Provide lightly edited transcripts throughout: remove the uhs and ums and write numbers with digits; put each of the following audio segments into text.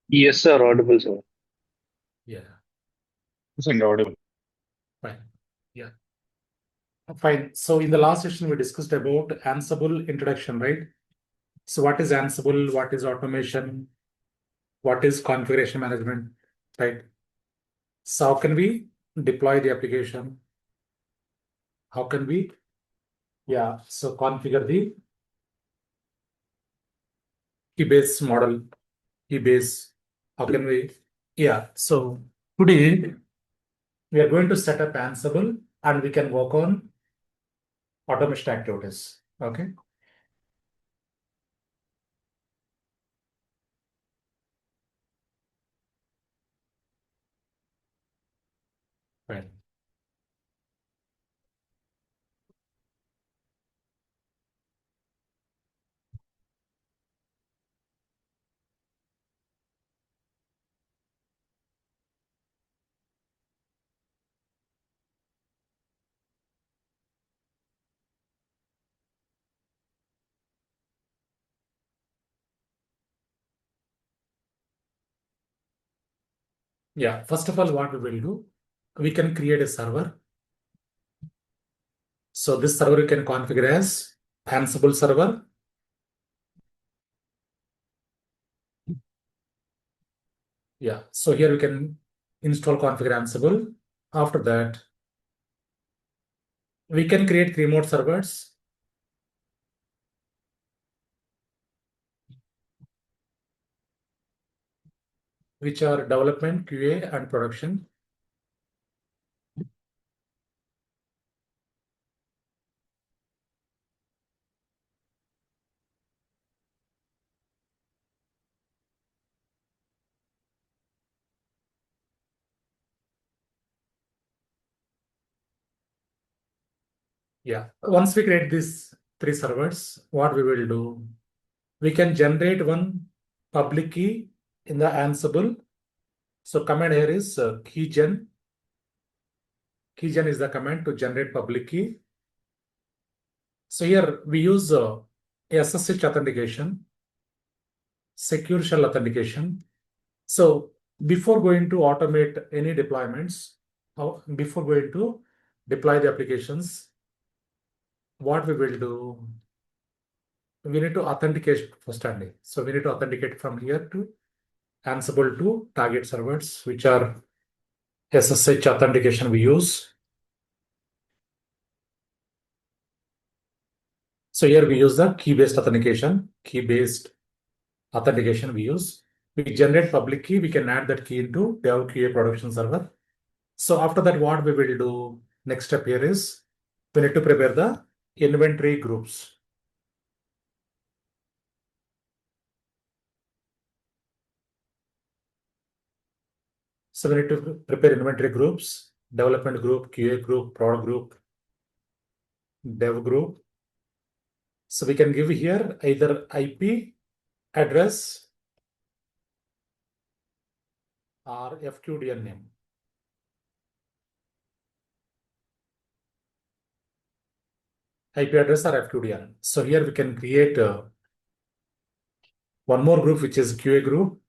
Yes, sir. Audible, sir. Yeah, Yes, and audible. fine. Yeah, fine. So in the last session, we discussed about Ansible introduction, right? So what is Ansible? What is automation? What is configuration management, right? So how can we deploy the application? How can we, yeah, so configure the key-based model, key-based, how can we, yeah. So today we are going to set up Ansible and we can work on automation activities, okay? Right. Yeah, first of all, what we will do, we can create a server. So this server you can configure as Ansible server. Yeah, so here we can install configure Ansible. After that, we can create remote servers. Which are development, QA, and production. Yeah, once we create these three servers, what we will do, we can generate one public key in the Ansible. So command here is keygen. Keygen is the command to generate public key. So here we use SSH authentication, secure shell authentication. So before going to automate any deployments, before going to deploy the applications, what we will do, we need to authenticate first only. So we need to authenticate from here to Ansible to target servers, which are SSH authentication we use. So here we use the key-based authentication, key-based authentication we use. We generate public key, we can add that key into dev QA production server. So after that, what we will do, next step here is we need to prepare the inventory groups. So we need to prepare inventory groups, development group, QA group, prod group, dev group. So we can give here either IP address or FQDN name. IP address or FQDN. So here we can create one more group, which is QA group,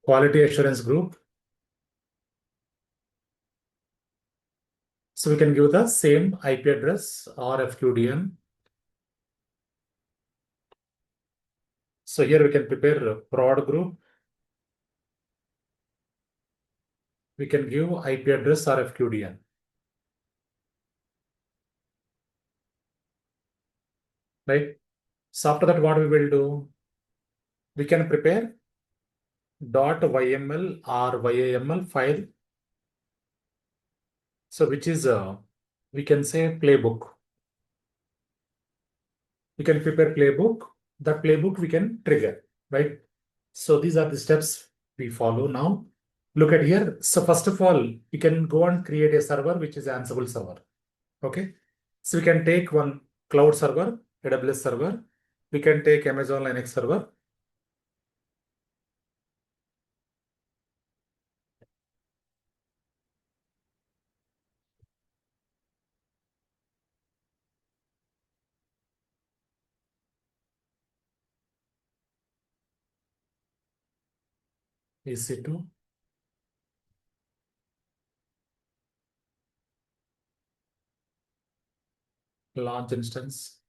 quality assurance group. So we can give the same IP address or FQDN. So here we can prepare a prod group. We can give IP address or FQDN. Right? So after that, what we will do, we can prepare .yml or YAML file. So which is we can say playbook. We can prepare playbook. That playbook we can trigger, right? So these are the steps we follow now. Look at here. So first of all, we can go and create a server, which is Ansible server. Okay. So we can take one cloud server, AWS server. We can take Amazon Linux server. EC2. Launch instance.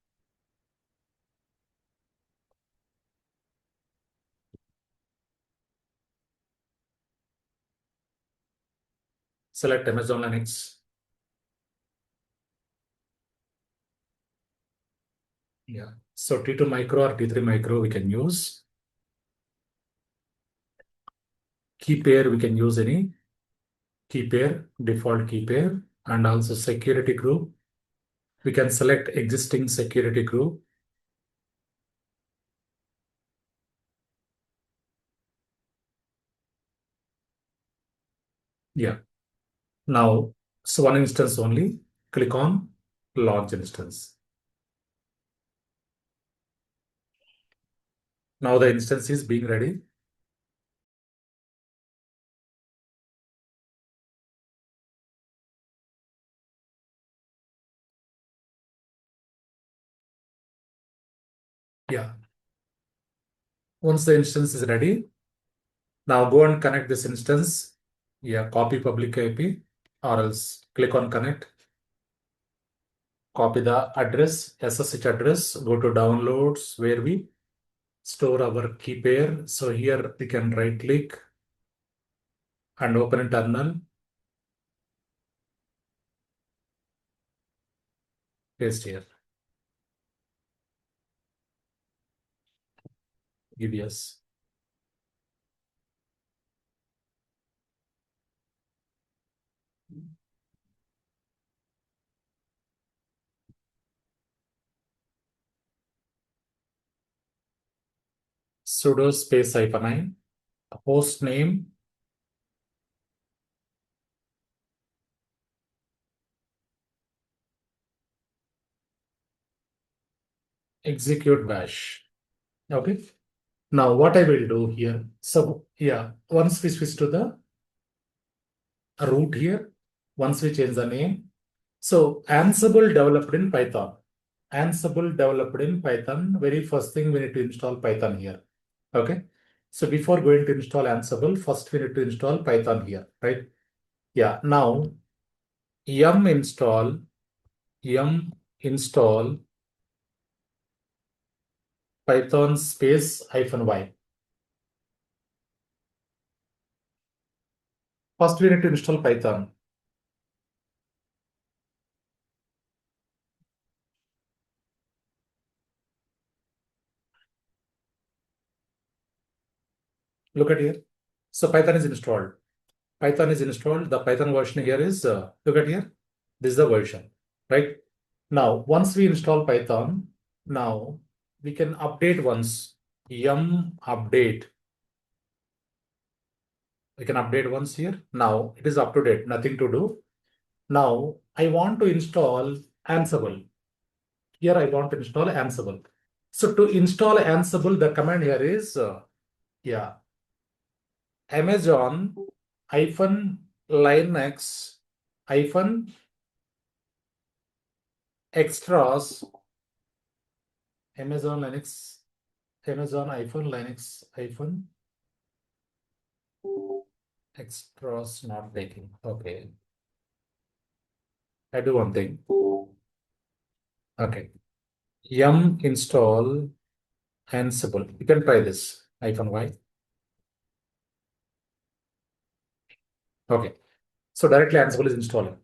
Select Amazon Linux. Yeah. So T2 micro or T3 micro we can use. Key pair we can use any key pair, default key pair, and also security group. We can select existing security group. Yeah. Now, so one instance only. Click on launch instance. Now the instance is being ready. Yeah. Once the instance is ready, now go and connect this instance. Yeah, copy public IP or else click on connect. Copy the address, SSH address, go to downloads where we store our key pair. So here we can right click and open a terminal. Paste here. Give yes. Sudo space -i, host name, execute bash. Okay. Now what I will do here. So yeah, once we switch to the root here, once we change the name. So Ansible developed in Python. Ansible developed in Python. Very first thing we need to install Python here. Okay. So before going to install Ansible, first we need to install Python here, right? Yeah. Now yum install Python space -y. First we need to install Python. Look at here. So Python is installed. Python is installed. The Python version here is, look at here. This is the version, right? Now, once we install Python, now we can update once. Yum update. We can update once here. Now it is up to date, nothing to do. Now I want to install Ansible. Here I want to install Ansible. So to install Ansible, the command here is, yeah, Amazon Linux extras Amazon Linux extras not taking. Okay, I do one thing. Okay, yum install Ansible. You can try this -y. Okay, so directly Ansible is installing.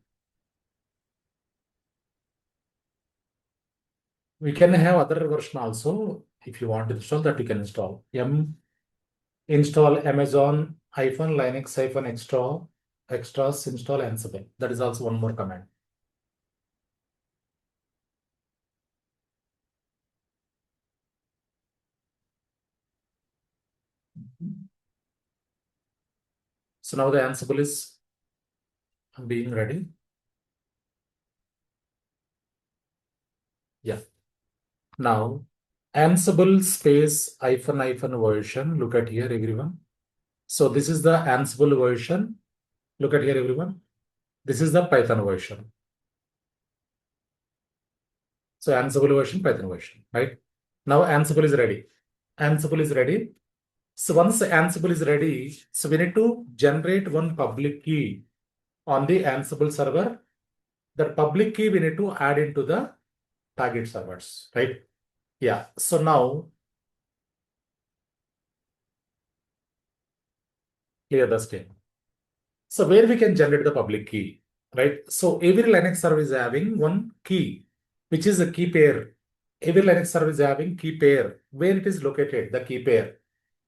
We can have other version also. If you want to install that, you can install yum install Amazon Linux extras install Ansible. That is also one more command. So now the Ansible is being ready. Yeah. Now Ansible space version. Look at here, everyone. So this is the Ansible version. Look at here, everyone. This is the Python version. So Ansible version, Python version, right? Now Ansible is ready. Ansible is ready. So once Ansible is ready, so we need to generate one public key on the Ansible server. That public key we need to add into the target servers, right? Yeah. So now clear the state. So where we can generate the public key, right? So every Linux service is having one key, which is a key pair. Every Linux service is having key pair. Where it is located, the key pair.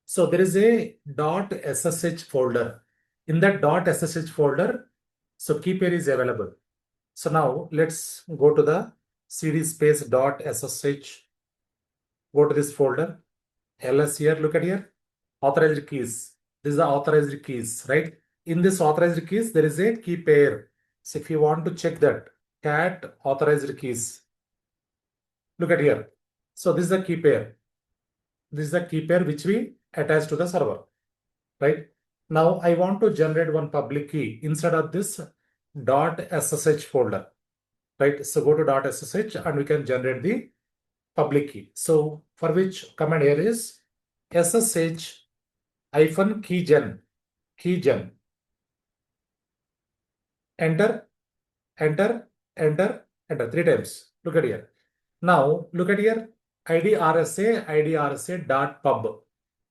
So there is a .ssh folder. In that .ssh folder, so key pair is available. So now let's go to the cd space .ssh. Go to this folder. ls here. Look at here. Authorized keys. This is the authorized keys, right? In this authorized keys, there is a key pair. So if you want to check that, cat authorized keys. Look at here. So this is the key pair. This is the key pair which we attach to the server, right? Now I want to generate one public key inside of this .ssh folder, right? So go to .ssh and we can generate the public key. So for which command here is ssh hyphen keygen. Enter, enter, enter, enter 3 times. Look at here. Now look at here. IDRSA dot pub.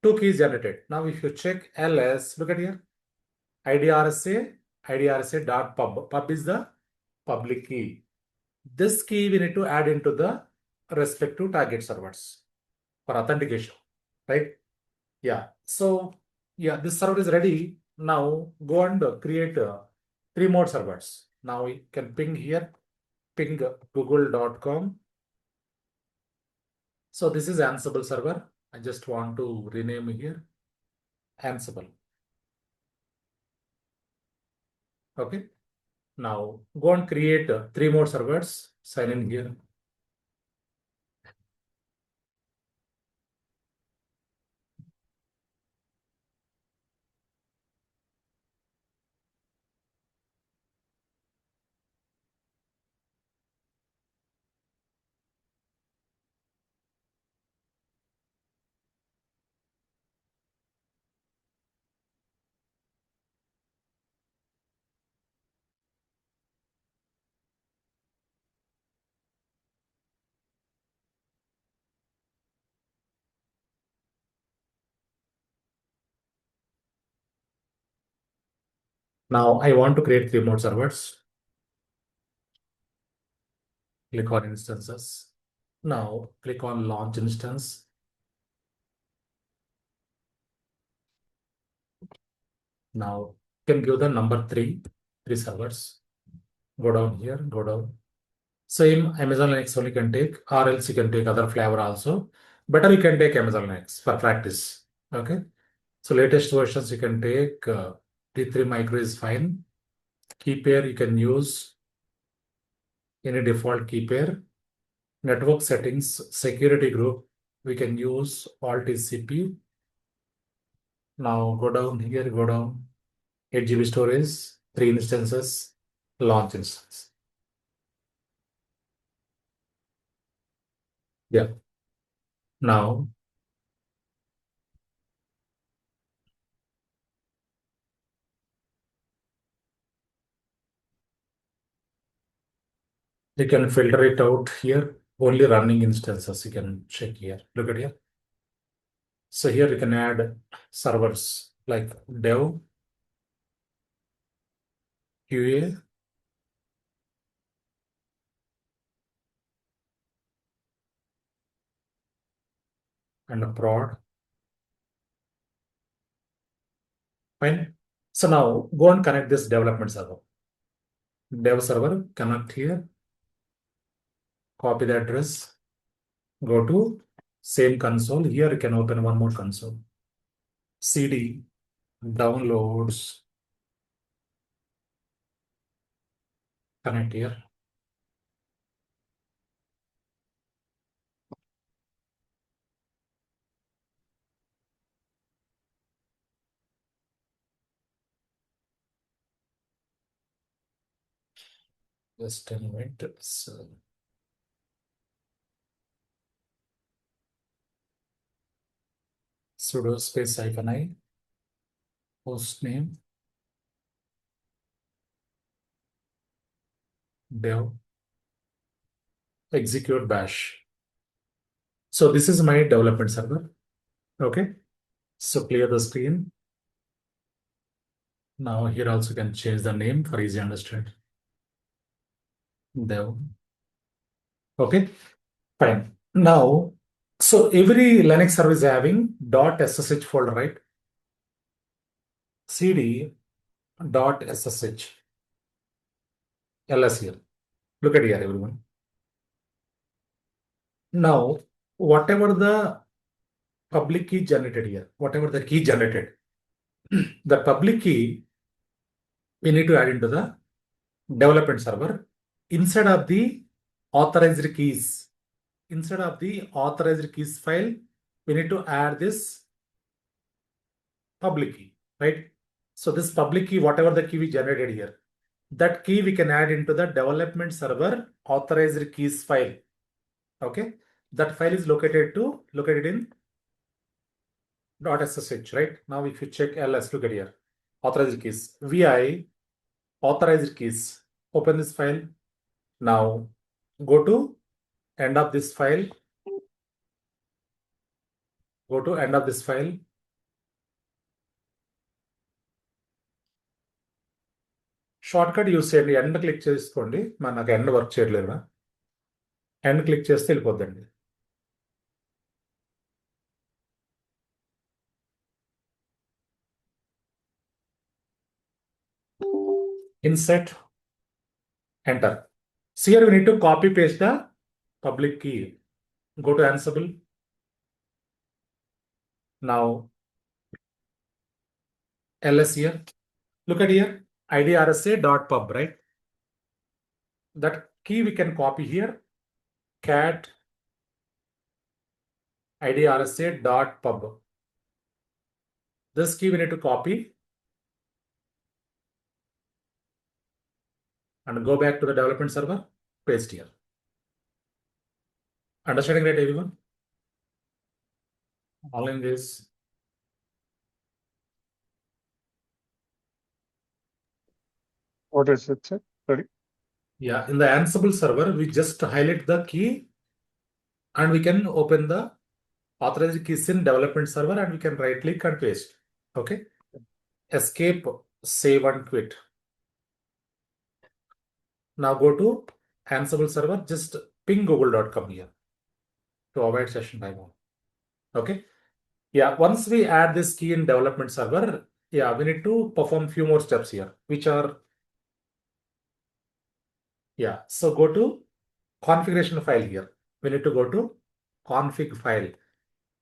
Two keys generated. Now if you check ls, look at here. IDRSA dot pub. Pub is the public key. This key we need to add into the respective target servers for authentication, right? Yeah. So yeah, this server is ready. Now go and create 3 more servers. Now we can ping here, ping google.com. So this is Ansible server. I just want to rename here Ansible. Okay. Now go and create 3 more servers. Sign in here. Now I want to create 3 more servers. Click on instances. Now click on launch instance. Now you can give the number 3 servers. Go down here, go down. Same Amazon Linux only can take, or else you can take other flavor also. Better you can take Amazon Linux for practice. Okay. So latest versions you can take T3 micro is fine. Key pair you can use any default key pair. Network settings, security group, we can use Alt TCP. Now go down here, go down. 8 GB storage, 3 instances, launch instance. Yeah. Now you can filter it out here. Only running instances you can check here. Look at here. So here you can add servers like dev, QA, and a prod. Fine. So now go and connect this development server. Dev server, connect here, copy the address, go to same console. Here you can open one more console. CD, downloads, connect here. Just a minute. sudo space -i, host name, dev, execute bash. So this is my development server. Okay. So clear the screen. Now here also can change the name for easy understand. Dev. Okay. Fine. Now, so every Linux service having .ssh folder, right? cd .ssh ls here. Look at here, everyone. Now, whatever the public key generated here, whatever the key generated, the public key we need to add into the development server instead of the authorized keys. Instead of the authorized keys file, we need to add this public key, right? So this public key, whatever the key we generated here, that key we can add into the development server authorized keys file. Okay, that file is located in .ssh, right? Now if you check ls, look at here, authorized keys, vi authorized keys. Open this file. Now go to end of this file. Go to end of this file. Shortcut use చేయండి. End click చేసుకోండి. నాకు end work చేయట్లేదు. End click చేస్తే వెళ్ళిపోద్దండి. Insert, enter. So here we need to copy paste the public key. Go to Ansible. Now ls here. Look at here, idrasa.pub, right? That key we can copy here. Cat idrasa.pub. This key we need to copy and go back to the development server, paste here. Understanding that, everyone? All in this. What is it, sir? Sorry. Yeah, in the Ansible server, we just highlight the key and we can open the authorized keys in development server and we can right click and paste. Okay. Escape, save and quit. Now go to Ansible server, just ping google.com here to avoid session time. Okay. Yeah, once we add this key in development server, yeah, we need to perform few more steps here, which are, yeah, so go to configuration file here. We need to go to config file.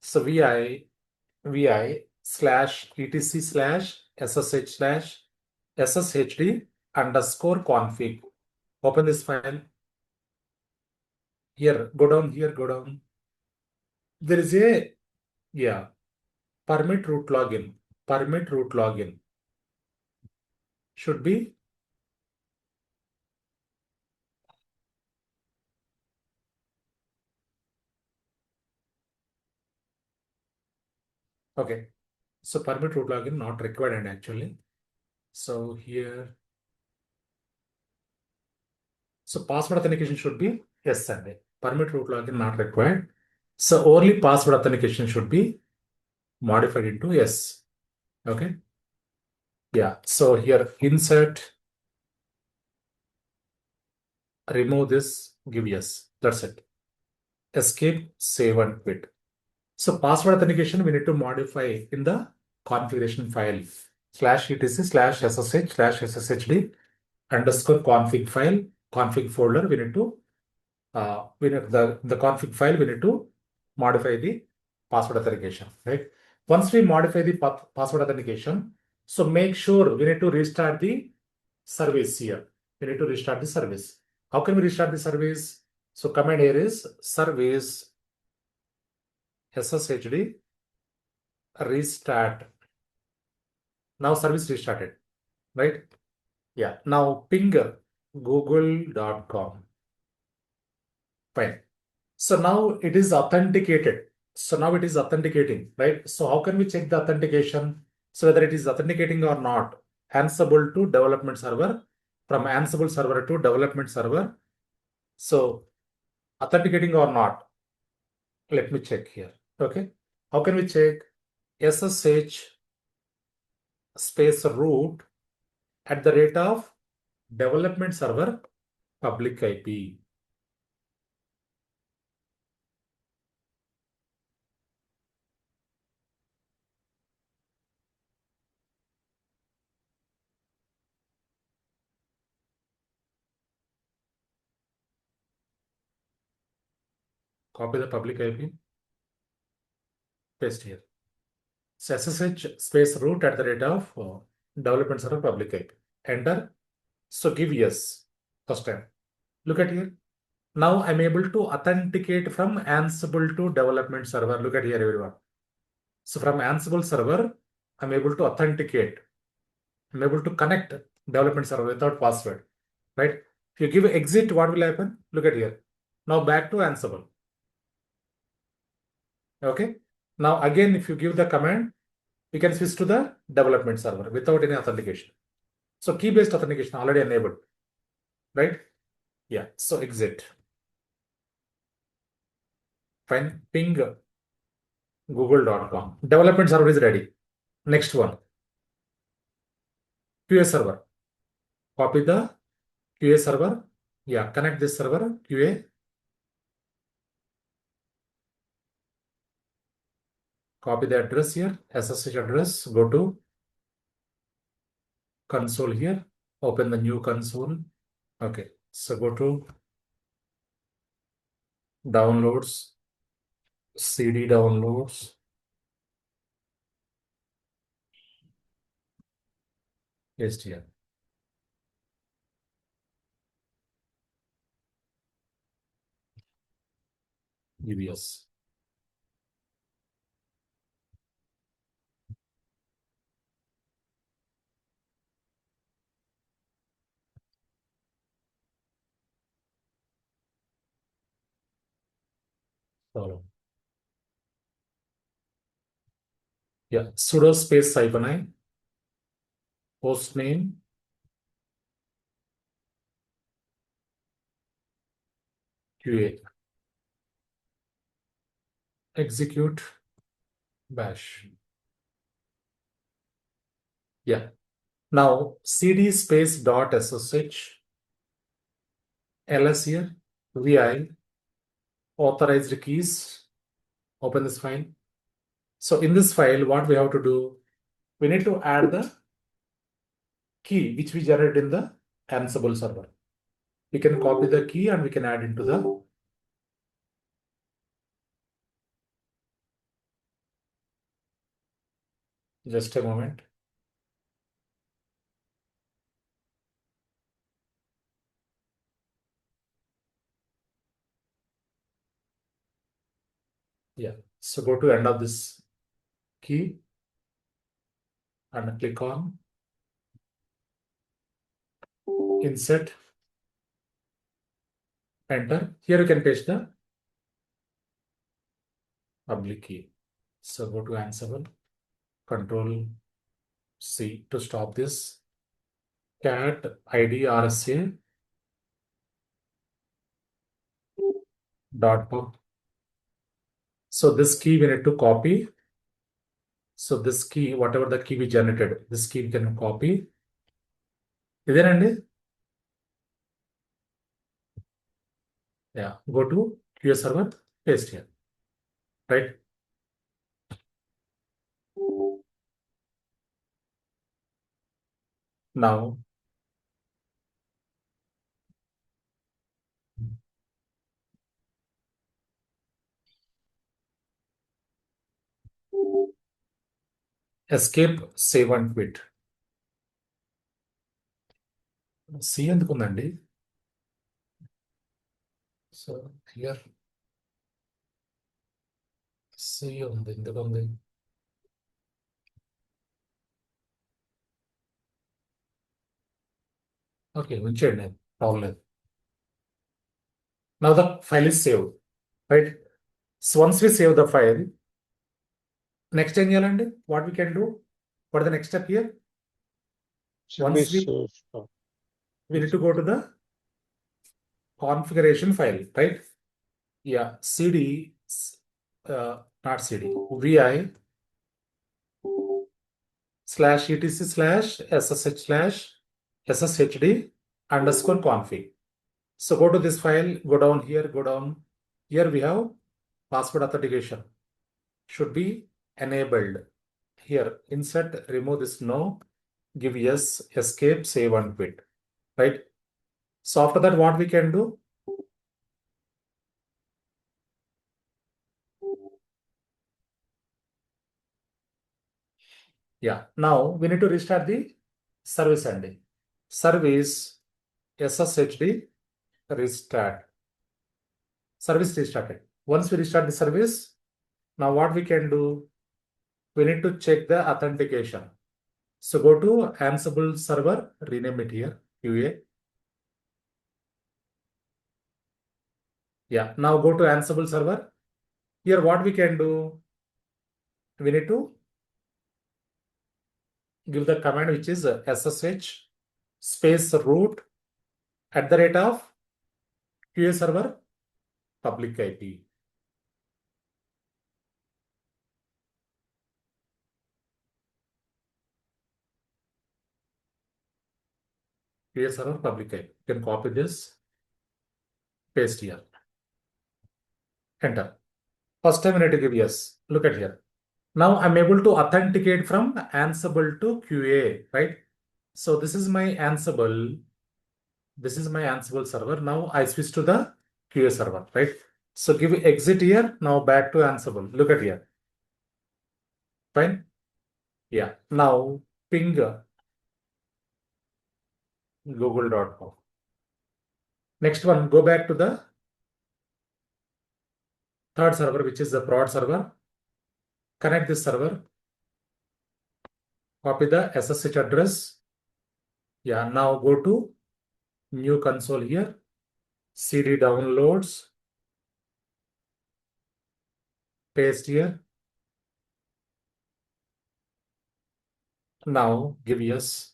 So vi/etc/ssh/sshd_config. Open this file. Here, go down here, go down. There is a, yeah, permit root login. Permit root login should be, okay. So permit root login not required and actually. So here, so password authentication should be yes and a. Permit root login not required. So only password authentication should be modified into yes. Okay. Yeah. So here insert, remove this, give yes. That's it. Escape, save and quit. So password authentication we need to modify in the configuration file /etc/ssh/sshd_config file, config folder. We need to the config file we need to modify the password authentication, right? Once we modify the password authentication, so make sure we need to restart the service here. We need to restart the service. How can we restart the service? So command here is service sshd restart. Now service restarted, right? Yeah. Now ping google.com. Fine. So now it is authenticated. So now it is authenticating, right? So how can we check the authentication? So whether it is authenticating or not, Ansible to development server, from Ansible server to development server. So authenticating or not, let me check here. Okay. How can we check? SSH space root at the rate of development server public IP. Copy the public IP, paste here. So SSH space root at the rate of development server public IP. Enter. So give yes first time. Look at here. Now I'm able to authenticate from Ansible to development server. Look at here, everyone. So from Ansible server, I'm able to authenticate. I'm able to connect development server without password, right? If you give exit, what will happen? Look at here. Now back to Ansible. Okay. Now again, if you give the command, you can switch to the development server without any authentication. So key-based authentication already enabled, right? Yeah. So exit. Fine. Ping google.com. Development server is ready. Next one, QA server. Copy the QA server. Yeah, connect this server, QA. Copy the address here, SSH address. Go to console here. Open the new console. Okay, so go to downloads, CD downloads. Paste here. UBS. Follow. Yeah, sudo space -i, host name, QA. Execute bash. Yeah. Now cd space dot ssh ls here, vi, authorized keys. Open this file. So in this file, what we have to do, we need to add the key which we generate in the Ansible server. We can copy the key and we can add into the just a moment. Yeah. So go to end of this key and click on insert, enter. Here you can paste the public key. So go to Ansible, Control C to stop this. Cat ID RSA dot pub. So this key we need to copy. So this key, whatever the key we generated, this key we can copy. ఇదేనండి. Yeah, go to QA server, paste here, right? Now, escape, save and quit. C ఎందుకు ఉందండి? So here C ఉంది, ఎందుకు ఉంది? Okay, ఉంచేయండి, problem లేదు. Now the file is saved, right? So once we save the file, next ఏం చేయాలండి? What we can do? What is the next step here? Should be Once we saved. need to go to the configuration file, right? Yeah, cd, not cd, vi slash etc slash ssh slash sshd underscore config. So go to this file, go down here, go down. Here we have password authentication. Should be enabled. Here, insert, remove this no, give yes, escape, save and quit. Right? So after that, what we can do? Yeah, now we need to restart the service and service SSHD restart. Service restarted. Once we restart the service, now what we can do? We need to check the authentication. So go to Ansible server, rename it here, QA. Yeah, now go to Ansible server. Here, what we can do? We need to give the command which is SSH space root @ QA server public IP. QA server public IP. You can copy this, paste here, enter. First time we need to give yes. Look at here. Now I'm able to authenticate from Ansible to QA, right? So this is my Ansible. This is my Ansible server. Now I switch to the QA server, right? So give exit here. Now back to Ansible. Look at here. Fine. Yeah. Now ping google.com. Next one, go back to the third server, which is the prod server. Connect this server. Copy the SSH address. Yeah. Now go to new console here. CD downloads. Paste here. Now give yes.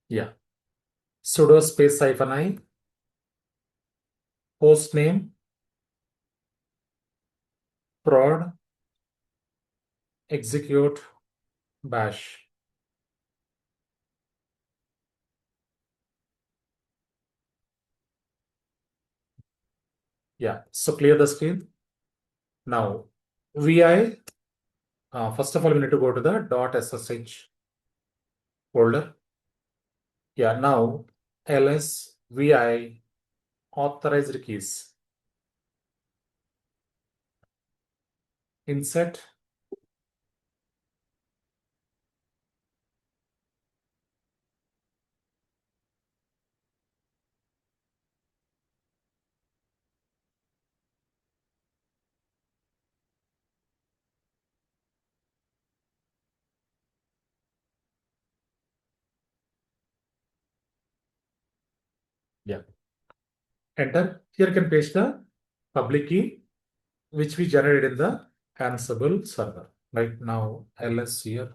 Yeah. Sudo space -i, host name, prod, execute, bash. Yeah. So clear the screen. Now vi, first of all, we need to go to the .ssh folder. Yeah. Now ls vi authorized keys. Insert. Yeah. Enter. Here you can paste the public key which we generated in the Ansible server. Right now, ls here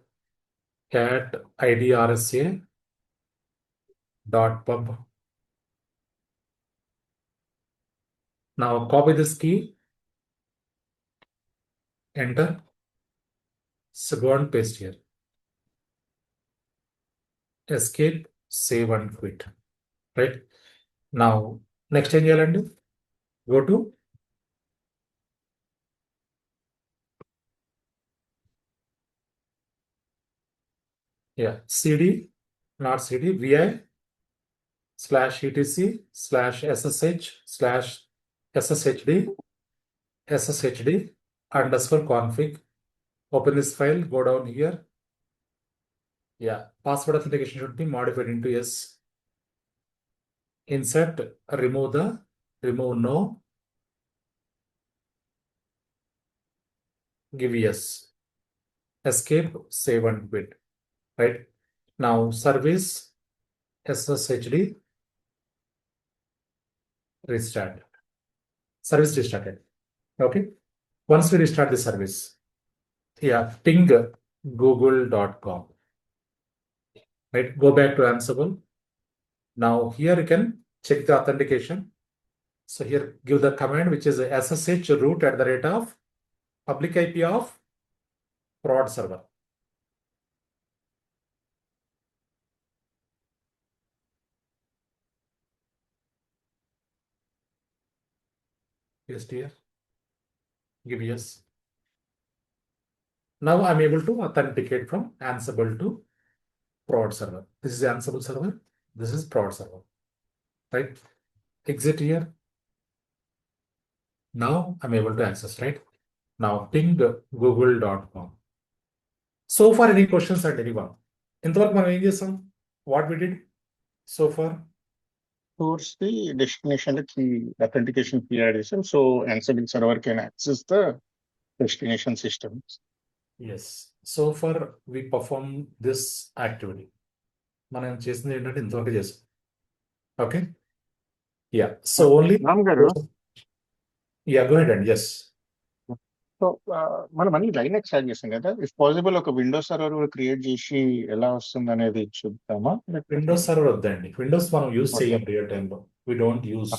cat id rsa dot pub. Now copy this key, enter. So go and paste here. Escape, save and quit. Right now, next thing you'll do, go to cd, not cd, vi slash etc slash ssh slash sshd underscore config. Open this file, go down here. Yeah, password authentication should be modified into yes. Insert, remove no, give yes. Escape, save and quit. Right now, service SSHD restart. Service restarted. Okay. Once we restart the service, yeah, ping google.com. Right. Go back to Ansible. Now here you can check the authentication. So here give the command which is SSH root at the rate of public IP of prod server. Yes, dear. Give yes. Now I'm able to authenticate from Ansible to prod server. This is Ansible server. This is prod server. Right? Exit here. Now I'm able to access, right? Now ping google.com. So far, any questions at anyone? ఇంతవరకు మనం ఏం చేసాం? What we did so far? Towards the destination key authentication key addition, so Ansible server can access the destination systems. Yes. So far, we perform this activity. మనం చేసింది ఏంటంటే ఇంతవరకు చేసాం. Okay? Yeah. So only. Ram garu, Yeah, go ahead and yes. So మనం అన్ని Linux add చేసాం కదా, if possible ఒక విండోస్ సర్వర్ కూడా క్రియేట్ చేసి ఎలా వస్తుంది అనేది చూద్దామా? విండోస్ సర్వర్ వద్దండి. విండోస్ మనం యూజ్ చేయం రియల్ టైంలో. We don't use.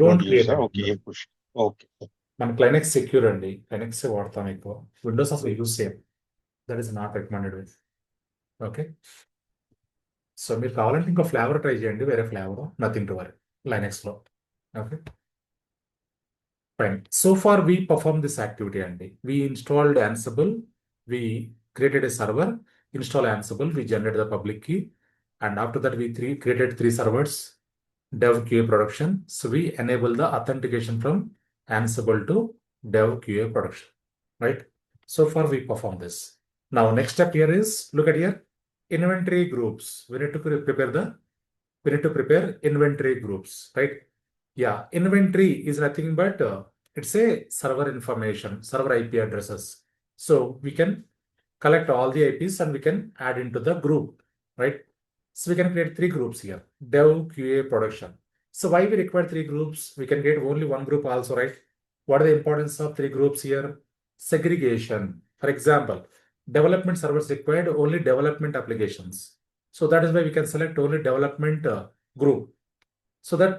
Don't don't use create. Okay push okay. మనకి లైనక్స్ సెక్యూర్ అండి. లైనక్స్ వాడతాం ఎక్కువ. విండోస్ అసలు యూజ్ చేయం. That is not recommended with. Okay. So మీరు కావాలంటే ఇంకో ఫ్లేవర్ ట్రై చేయండి. వేరే ఫ్లేవర్ నథింగ్ టు వరీ లైనక్స్లో. Okay. Fine. So far, we performed this activity and we installed Ansible. We created a server, install Ansible. We generated the public key. And after that, we created 3 servers, dev QA production. So we enable the authentication from Ansible to dev QA production, right? So far, we perform this. Now, next step here is, look at here, inventory groups. We need to prepare inventory groups, right? Yeah, inventory is nothing but it's a server information, server IP addresses. So we can collect all the IPs and we can add into the group, right? So we can create 3 groups here, dev, QA, production. So why we require 3 groups? We can create only 1 group also, right? What are the importance of 3 groups here? Segregation. For example, development servers required only development applications. So that is why we can select only development group. So that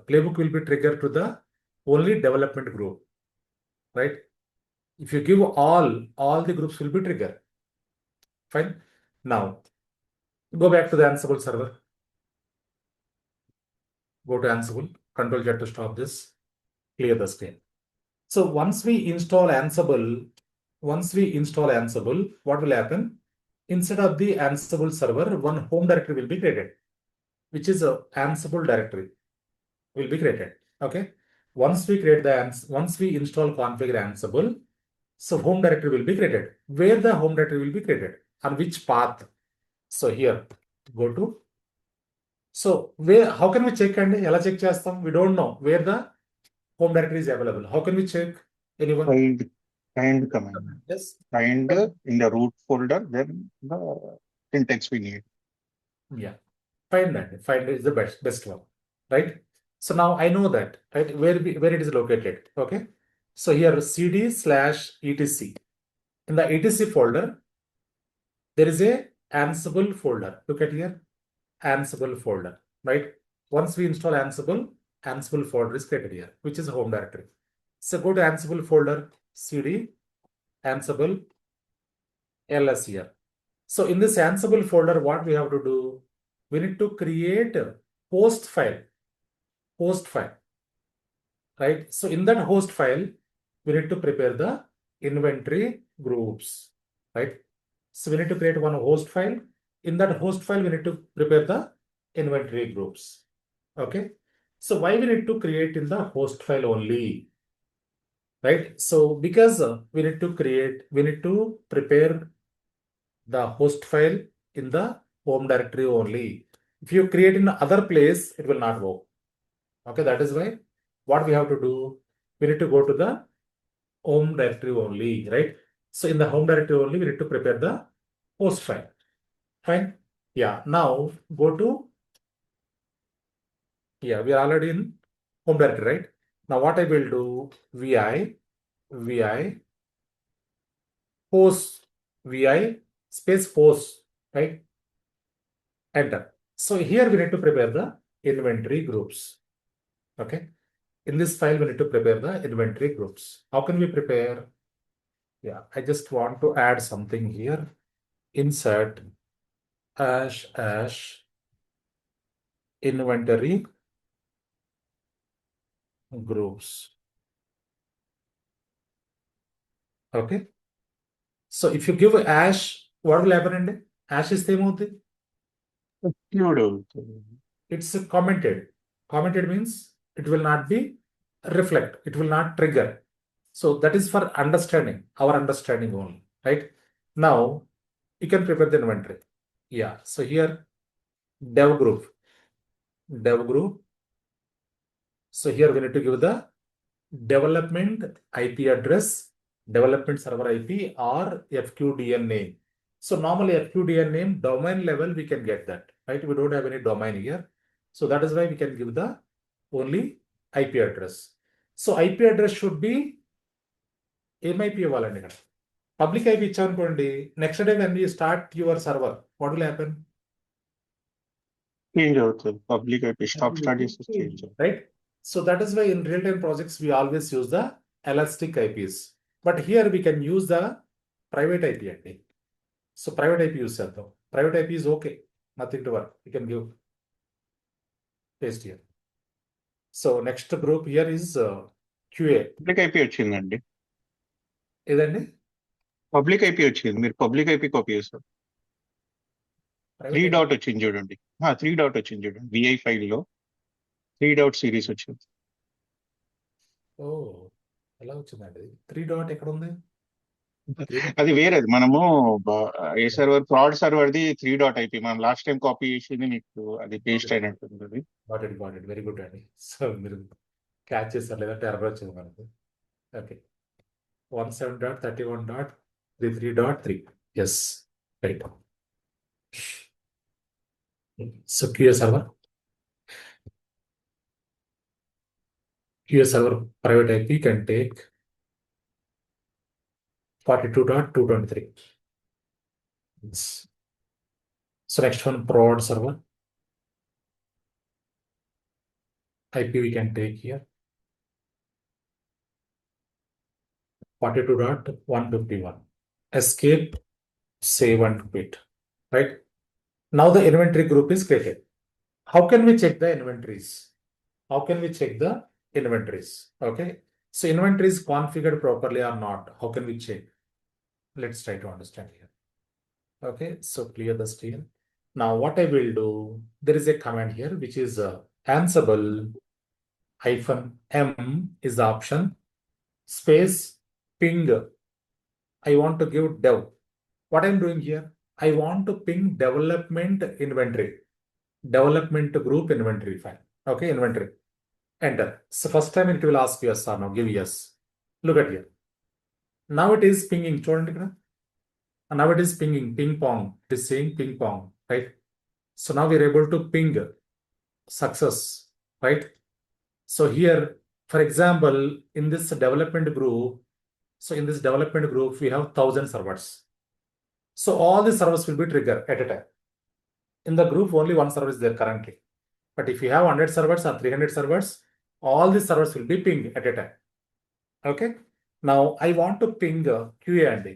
playbook will be triggered to the only development group, right? If you give all the groups will be triggered. Fine. Now, go back to the Ansible server. Go to Ansible, Control Z to stop this, clear the screen. So once we install Ansible, what will happen? Instead of the Ansible server, one home directory will be created, which is a Ansible directory will be created. Okay. Once we install configure Ansible, so home directory will be created. Where the home directory will be created? On which path? So here, go to. So how can we check and ela check chestam? We don't know where the home directory is available. How can we check? Anyone? Find command. Yes. Find in the root folder, then the syntax we need. Yeah. Find is the best one, right? So now I know that, right? Where it is located. Okay. So here cd/etc. In the etc folder, there is a Ansible folder. Look at here, Ansible folder, right? Once we install Ansible folder is created here, which is a home directory. So go to Ansible folder, cd, Ansible, ls here. So in this Ansible folder, what we have to do? We need to create a host file, right? So in that host file, we need to prepare the inventory groups, right? So we need to create one host file. In that host file, we need to prepare the inventory groups. Okay. So why we need to create in the host file only, right? So because we need to prepare the host file in the home directory only. If you create in other place, it will not work. Okay, that is why what we have to do, we need to go to the home directory only, right? So in the home directory only, we need to prepare the host file. Fine. Yeah. Now go to Yeah, we are already in home directory, right? Now what I will do, vi post vi space post, right? Enter. So here we need to prepare the inventory groups. Okay. In this file, we need to prepare the inventory groups. How can we prepare? Yeah, I just want to add something here. Insert as inventory groups. Okay. So if you give ash, what will happen in ash is same అవుతుంది. It's commented. Commented means it will not be reflect. It will not trigger. So that is for understanding, our understanding only, right? Now you can prepare the inventory. Yeah. So here dev group, dev group. So here we need to give the development IP address, development server IP or FQDN name. So normally FQDN name, domain level, we can get that, right? We don't have any domain here. So that is why we can give the only IP address. So IP address should be MIP ఇవ్వాలండి ఇక్కడ public IP ఇచ్చామనుకోండి next day when you start your server what will happen change అవుతుంది public IP start చేస్తే change అవుతుంది right? So that is why in real-time projects we always use the elastic IPs, but here we can use the private IP అండి. So private IP use చేద్దాం. Private IP is okay, nothing to worry. You can give paste here. So next group here is QA. Public IP వచ్చిందండి ఏదండి public IP వచ్చింది మీరు public IP copy చేస్తారు 3 dot వచ్చింది చూడండి 3 dot వచ్చింది చూడండి VI ఫైల్లో 3 డాట్ సిరీస్ వచ్చింది ఓ ఎలా వచ్చిందండి 3 డాట్ ఎక్కడ ఉంది అది వేరేది మనము ఏ సర్వర్ ఫ్రాడ్ సర్వర్ది 3 డాట్ IP మనం లాస్ట్ టైం కాపీ చేసింది మీకు అది పేస్ట్ అయినట్టుంది అది గాట్ ఇట్ వెరీ గుడ్ అండి. సో మీరు క్యాచ్ చేస్తారు లేదంటే ఎర్రర్ వచ్చింది మనకు. Okay 17.31.33.3 yes right. So QA server private IP can take 42.223 yes. So next one prod server IP we can take here 42.151 escape save and quit, right? Now the inventory group is created. How can we check the inventories? How can we check the inventories? Okay. So inventory is configured properly or not? How can we check? Let's try to understand here. Okay. So clear the screen. Now what I will do, there is a command here, which is Ansible -m is the option space ping. I want to give dev. What I'm doing here, I want to ping development inventory, development group inventory file. Okay, inventory. Enter. So first time it will ask yes or no. Give yes. Look at here. Now it is pinging. చూడండి ఇక్కడ. Now it is pinging. Ping pong. It is saying ping pong. Right. So now we are able to ping success. Right. So here, for example, in this development group, we have 1,000 servers. So all the servers will be triggered at a time. In the group, only one server is there currently. But if you have 100 servers or 300 servers, all the servers will be pinged at a time. Okay. Now I want to ping QA and D.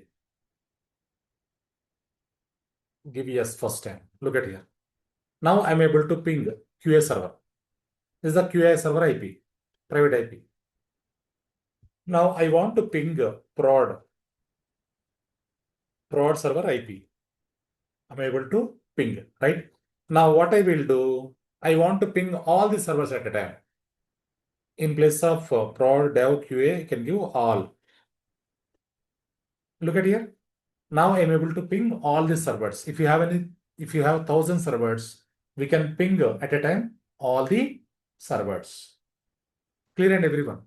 Give yes first time. Look at here. Now I'm able to ping QA server. This is the QA server IP, private IP. Now I want to ping prod server IP. I'm able to ping, right? Now what I will do, I want to ping all the servers at a time. In place of prod dev QA, I can give all. Look at here. Now I'm able to ping all the servers. If you have 1,000 servers, we can ping at a time all the servers. Clear and everyone?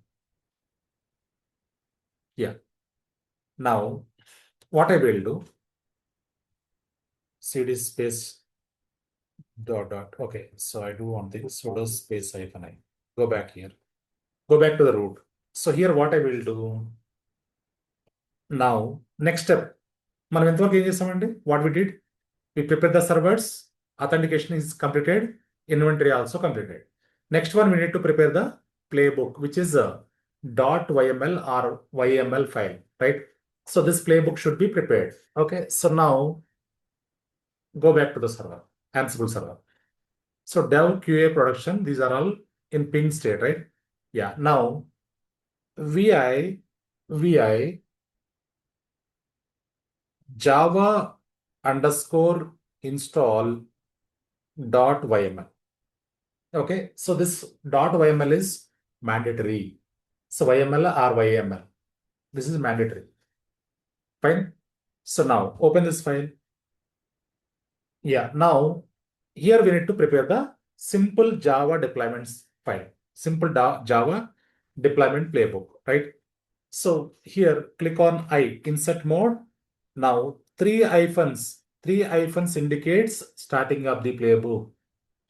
Yeah. Now, what I will do, cd space dot dot. Okay, so I do one thing, sudo space hyphen I. Go back here. Go back to the root. So here what I will do now, next step. మనం ఎంతవరకు ఏం చేస్తామండి? What we did? We prepared the servers, authentication is completed, inventory also completed. Next one, we need to prepare the playbook, which is a .yml or YML file, right? So this playbook should be prepared. Okay, so now go back to the server, Ansible server. So dev, QA, production, these are all in ping state, right? Yeah, now vi java underscore install .yml. Okay, so this .yml is mandatory. So YML or YML, this is mandatory. Fine. So now open this file. Yeah, now here we need to prepare the simple Java deployments file, simple Java deployment playbook, right? So here click on I, insert mode. Now three hyphens indicates starting of the playbook,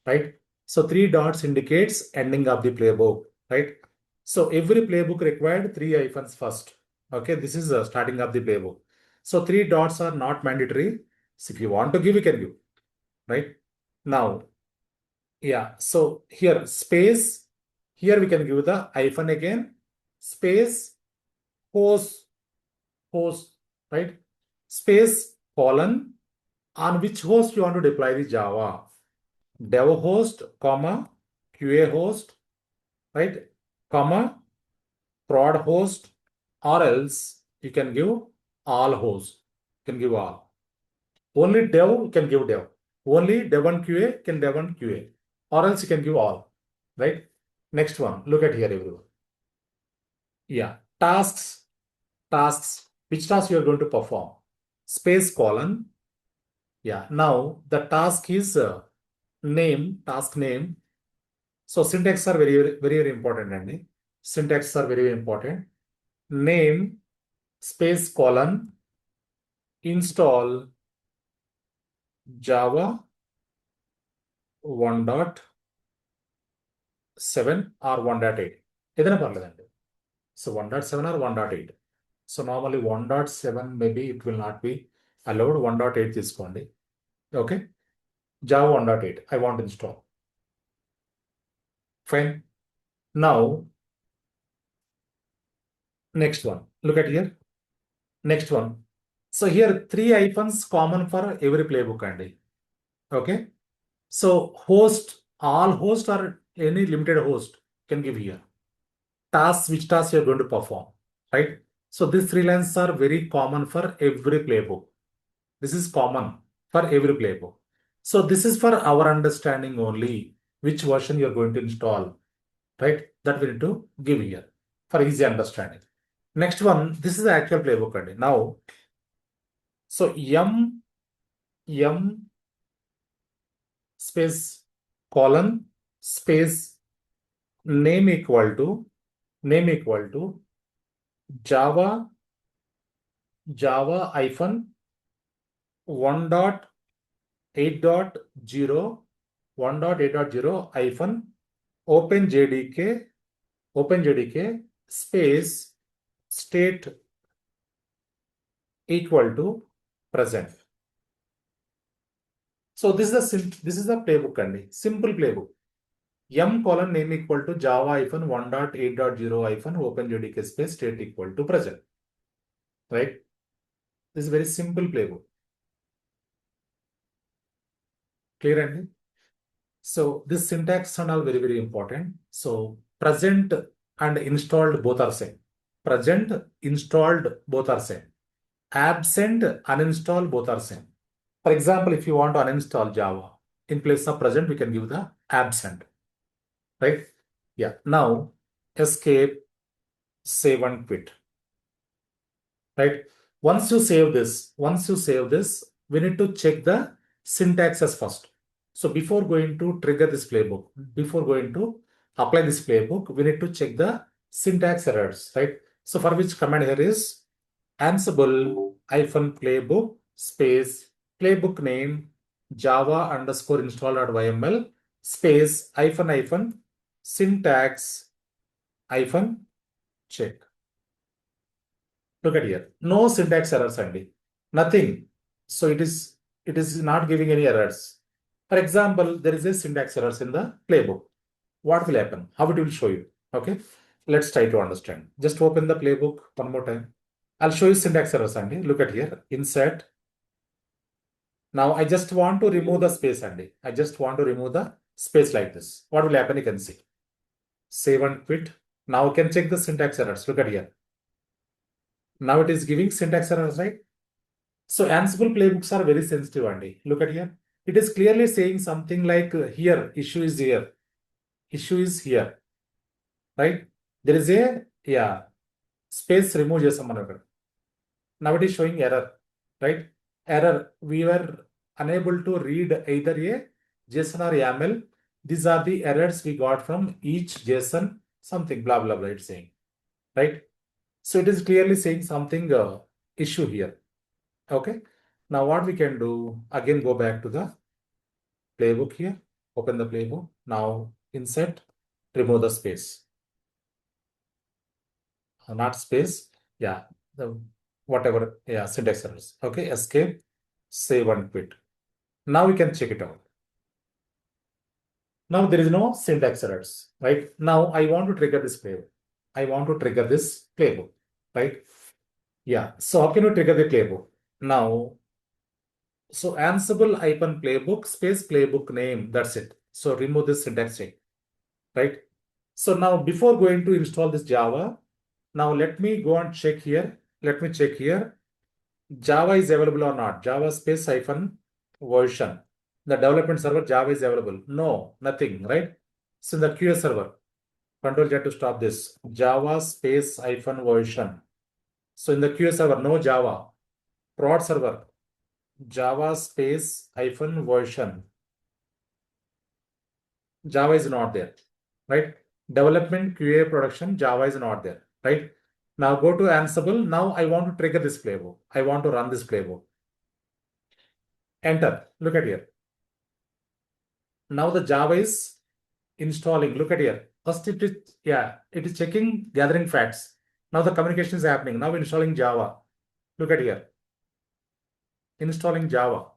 right? So three dots indicates ending of the playbook, right? So every playbook required three hyphens first. Okay, this is the starting of the playbook. So three dots are not mandatory. So if you want to give, you can give, right? Now, yeah, so here space, here we can give the hyphen again, space, host, right? Space, colon, on which host you want to deploy the Java. Dev host, comma, QA host, right? Comma, prod host, or else you can give all host. You can give all. Only dev can give dev. Only dev and QA can dev and QA. Or else you can give all. Right? Next one. Look at here, everyone. Yeah. Tasks. Which task you are going to perform? Space colon. Yeah. Now the task is name, task name. So syntax are very important, Andy. Syntax are very important. Name space colon install Java 1.7 or 1.8. ఏదైనా పర్లేదండి. So 1.7 or 1.8. So normally 1.7 maybe it will not be allowed. 1.8 తీసుకోండి. Okay. Java 1.8. I want to install. Fine. Now, next one. Look at here. Next one. So here three hyphens common for every playbook, Andy. Okay. So host, all host or any limited host can give here. Tasks, which tasks you're going to perform, right? So these three lines are very common for every playbook. This is common for every playbook. So this is for our understanding only, which version you're going to install, right? That we need to give here for easy understanding. Next one, this is the actual playbook. Now, so m space colon space name equal to Java hyphen 1.8.0 hyphen open jdk space state equal to present. So this is the playbook, Andy. Simple playbook. M colon name equal to Java hyphen 1.8.0 hyphen open jdk space state equal to present. Right? This is very simple playbook. Clear, Andy? So this syntax and all very important. So present and installed both are same. Present, installed both are same. Absent, uninstall both are same. For example, if you want to uninstall Java, in place of present, we can give the absent. Right? Yeah. Now escape, save and quit. Right? Once you save this, we need to check the syntaxes first. So before going to trigger this playbook, before going to apply this playbook, we need to check the syntax errors, right? So for which command here is Ansible -playbook space playbook name java underscore install.yml space hyphen syntax hyphen check. Look at here. No syntax errors, Andy. Nothing. So it is not giving any errors. For example, there is a syntax errors in the playbook. What will happen? How it will show you? Okay. Let's try to understand. Just open the playbook one more time. I'll show you syntax errors, Andy. Look at here. Insert. Now I just want to remove the space, Andy. I just want to remove the space like this. What will happen? You can see. Save and quit. Now you can check the syntax errors. Look at here. Now it is giving syntax errors, right? So Ansible playbooks are very sensitive, Andy. Look at here. It is clearly saying something like here, issue is here. Issue is here, right? There is a, yeah, space remove చేసామన్నాడు. Now it is showing error, right? Error. We were unable to read either a JSON or YAML. These are the errors we got from each JSON, something, blah, blah, blah, it's saying, right? So it is clearly saying something issue here. Okay. Now what we can do, again, go back to the playbook here, open the playbook. Now insert, remove the space. Not space. Yeah. The whatever. Yeah. Syntax errors. Okay. Escape, save and quit. Now we can check it out. Now there is no syntax errors, right? Now I want to trigger this playbook. I want to trigger this playbook, right? Yeah. So how can you trigger the playbook? Now, so Ansible hyphen playbook space playbook name. That's it. So remove this syntax check, right? So now before going to install this Java, now let me go and check here. Let me check here. Java is available or not? Java space hyphen version. The development server Java is available. No, nothing, right? So in the QA server, Control Z to stop this. Java space hyphen version. So in the QA server, no Java. Prod server, Java space hyphen version. Java is not there, right? Development, QA, production, Java is not there, right? Now go to Ansible. Now I want to trigger this playbook. I want to run this playbook. Enter. Look at here. Now the Java is installing. Look at here. First it is, yeah, it is checking, gathering facts. Now the communication is happening. Now installing Java. Look at here. Installing Java.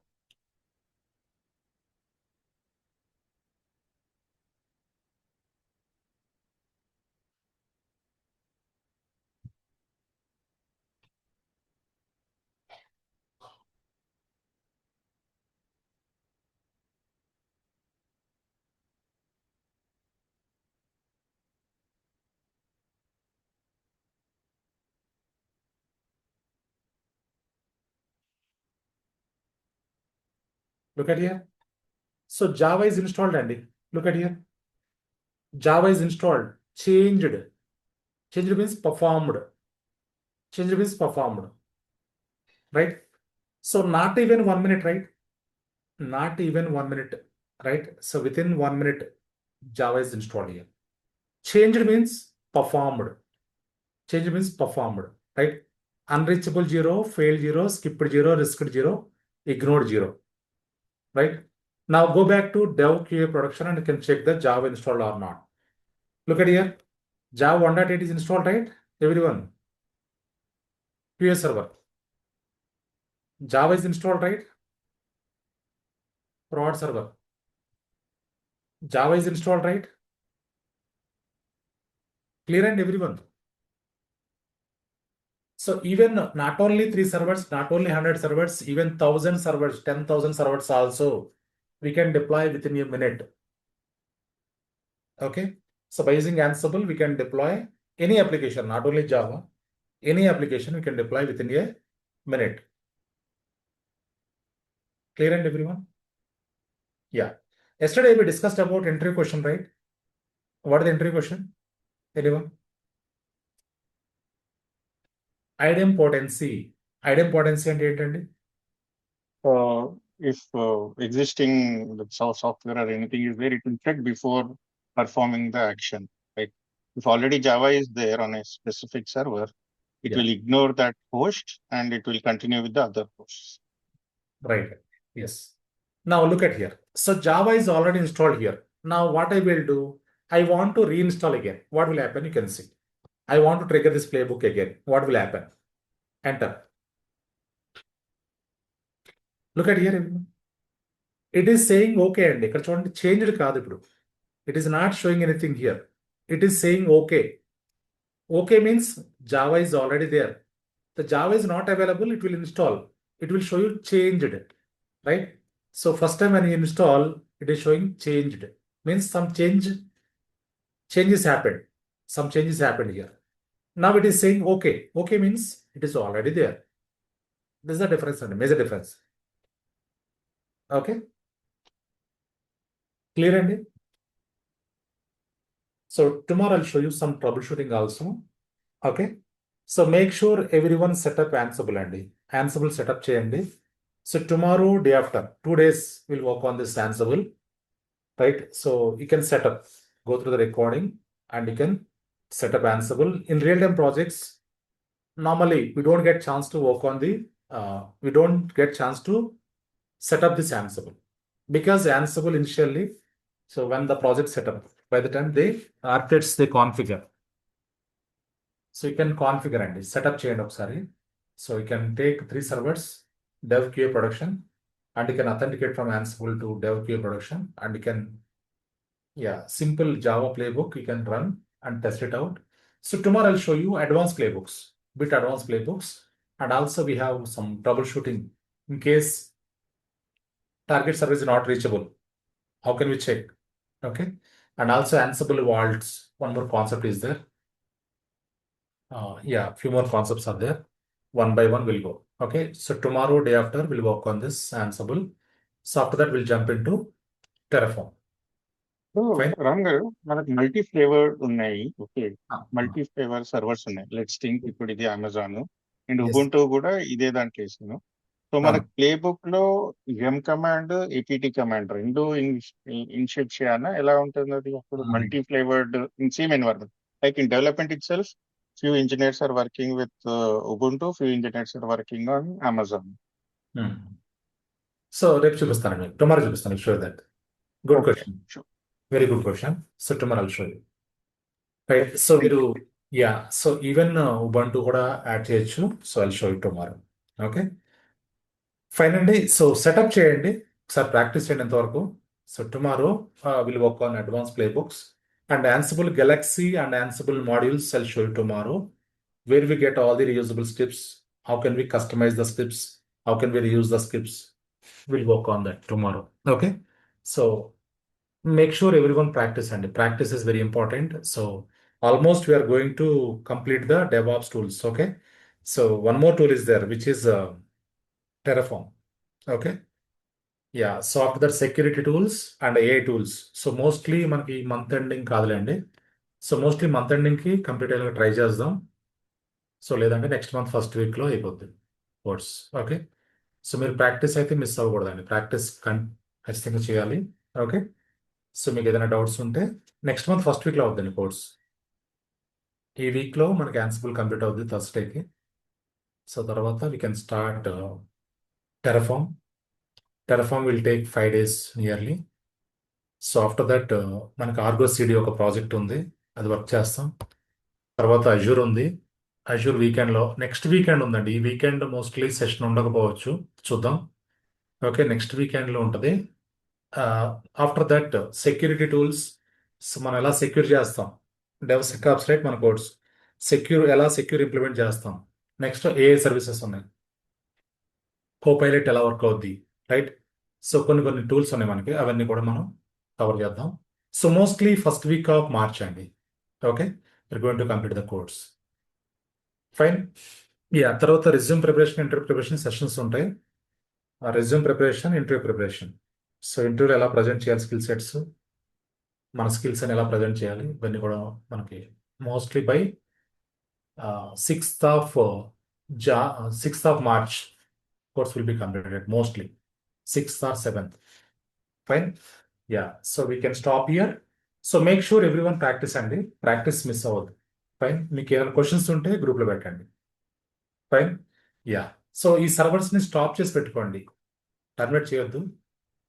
Look at here. So Java is installed, Andy. Look at here. Java is installed. Changed. Changed means performed. Changed means performed. Right? So not even 1 minute, right? Not even 1 minute, right? So within 1 minute, Java is installed here. Changed means performed. Changed means performed, right? Unreachable 0, failed 0, skipped 0, risked 0, ignored 0, right? Now go back to dev QA production and you can check the Java installed or not. Look at here. Java 1.8 is installed, right? Everyone. QA server. Java is installed, right? Prod server. Java is installed, right? Clear and everyone. So even not only 3 servers, not only 100 servers, even 1,000 servers, 10,000 servers also, we can deploy within a minute. Okay. So by using Ansible, we can deploy any application, not only Java, any application we can deploy within a minute. Clear and everyone? Yeah. Yesterday we discussed about entry question, right? What is the entry question? Anyone? Idempotency. Idempotency అంటే ఏంటండి? If existing software or anything is there, it will check before performing the action. Like if already Java is there on a specific server, it will ignore that host and it will continue with the other hosts. Right. Yes. Now look at here. So Java is already installed here. Now what I will do, I want to reinstall again. What will happen? You can see. I want to trigger this playbook again. What will happen? Enter. Look at here, everyone. It is saying okay అండి ఇక్కడ చూడండి changed కాదు ఇప్పుడు. It is not showing anything here. It is saying okay. Okay means Java is already there. The Java is not available, it will install. It will show you changed, right? So first time when you install, it is showing changed. Means some changes happened. Some changes happened here. Now it is saying okay. Okay means it is already there. This is the difference, major difference. Okay. Clear, Andy? So tomorrow I'll show you some troubleshooting also. Okay. So make sure everyone set up Ansible, Andy. Ansible setup cheyandi. So tomorrow, day after, 2 days, we'll work on this Ansible, right? So you can set up, go through the recording, and you can set up Ansible. In real-time projects, normally we don't get chance to work on we don't get chance to set up this Ansible. Because Ansible initially, so when the project set up, by the time architects, they configure. So you can configure and set up చేయండి ఒకసారి. So you can take 3 servers, dev QA production, and you can authenticate from Ansible to dev QA production, and you can, simple Java playbook you can run and test it out. So tomorrow I'll show you advanced playbooks, bit advanced playbooks, and also we have some troubleshooting in case target service is not reachable. How can we check? Okay. And also Ansible vaults, one more concept is there. Few more concepts are there. One by one we'll go. Okay. So tomorrow, day after, we'll work on this Ansible. So after that, we'll jump into Terraform. So Fine. Ram గారు మనకు multi flavour ఉన్నాయి. Okay, Ah, multi flavour servers ఉన్నాయి. Let's think ఇప్పుడు ఇది Amazon and Yes. Ubuntu కూడా ఇదే దాంట్లో వేసాను. సో మనకు ప్లే బుక్ లో ఎం కమాండ్ ఏపీటీ కమాండ్ రెండు ఇన్షియేట్ చేయాలా, ఎలా ఉంటుంది అది? అప్పుడు multi flavoured in same environment, like in development it self few engineers are working with Ubuntu, few engineers are working on Amazon. So రేపు చూపిస్తాను, tomorrow చూపిస్తాను, show that. Good Okay, question. sure. Very good question. So tomorrow I'll show you. Right. So మీరు so even Ubuntu కూడా add చేయొచ్చు. So I'll show you tomorrow. Okay. Fine అండి. So setup చేయండి, ఒకసారి practice చేయండి ఎంతవరకు. So tomorrow will work on advance play books and Ansible Galaxy and Ansible modules. I'll show you tomorrow where we get all the reusable scripts. How can we customize the scripts? How can we reuse the scripts? We'll work on that tomorrow. Okay. So make sure everyone practice, and practice is very important. So almost we are going to complete the DevOps tools. Okay. So one more tool is there, which is Terraform. Okay. So after that, security tools and AI tools. So mostly మనకి month ending కాదులేండి. So mostly month ఎండింగ్కి complete అయ్యేలా try చేద్దాం. So లేదంటే next month first వీక్లో అయిపోద్ది course. Okay. So మీరు practice అయితే miss అవ్వకూడదండి, practice ఖచ్చితంగా చేయాలి. ఓకే. సో మీకు ఏదైనా డౌట్స్ ఉంటే నెక్స్ట్ మంత్ ఫస్ట్ వీక్లో అవుద్దండి కోర్స్. ఈ వీక్లో మనకి Ansible కంప్లీట్ అవుద్ది థర్స్డేకి. సో తర్వాత we can start Terraform. Terraform will take 5 days nearly. So after that మనకి ఆర్గో సిడి ఒక ప్రాజెక్ట్ ఉంది, అది వర్క్ చేస్తాం. తర్వాత అజూర్ ఉంది. అజూర్ వీకెండ్లో, నెక్స్ట్ వీకెండ్ ఉందండి. ఈ వీకెండ్ మోస్ట్లీ సెషన్ ఉండకపోవచ్చు, చూద్దాం. ఓకే. నెక్స్ట్ వీకెండ్లో ఉంటుంది. After that security tools. So మనం ఎలా సెక్యూర్ చేస్తాం, డెవసెకాప్స్, రైట్, మన కోడ్స్ ఎలా సెక్యూర్ ఇంప్లిమెంట్ చేస్తాం. నెక్స్ట్ ఏఐ సర్వీసెస్ ఉన్నాయి, కోపైలట్ ఎలా వర్క్ అవుద్ది, రైట్. సో కొన్ని టూల్స్ ఉన్నాయి మనకి, అవన్నీ కూడా మనం కవర్ చేద్దాం. So mostly first week of March అండి. Okay. we're going to complete the course. Fine. తర్వాత resume preparation, interview preparation sessions ఉంటాయి. Resume preparation, interview preparation. So ఇంటర్వ్యూలో ఎలా ప్రజెంట్ చేయాలి, స్కిల్ సెట్స్, మన స్కిల్స్ అని ఎలా ప్రజెంట్ చేయాలి, ఇవన్నీ కూడా మనకి mostly by 6th of March course will be completed, mostly 6th or 7th. Fine. So we can stop here. So make sure everyone practice అండి, ప్రాక్టీస్ మిస్ అవ్వద్దు. ఫైన్. మీకు ఏమైనా క్వశ్చన్స్ ఉంటే గ్రూప్లో పెట్టండి. ఫైన్. సో ఈ సర్వర్స్ని స్టాప్ చేసి పెట్టుకోండి, టర్మినేట్ చేయొద్దు.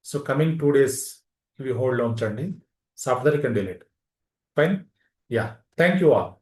So coming 2 days, we hold launch and so after that you can delete. Fine. Yeah. Thank you all.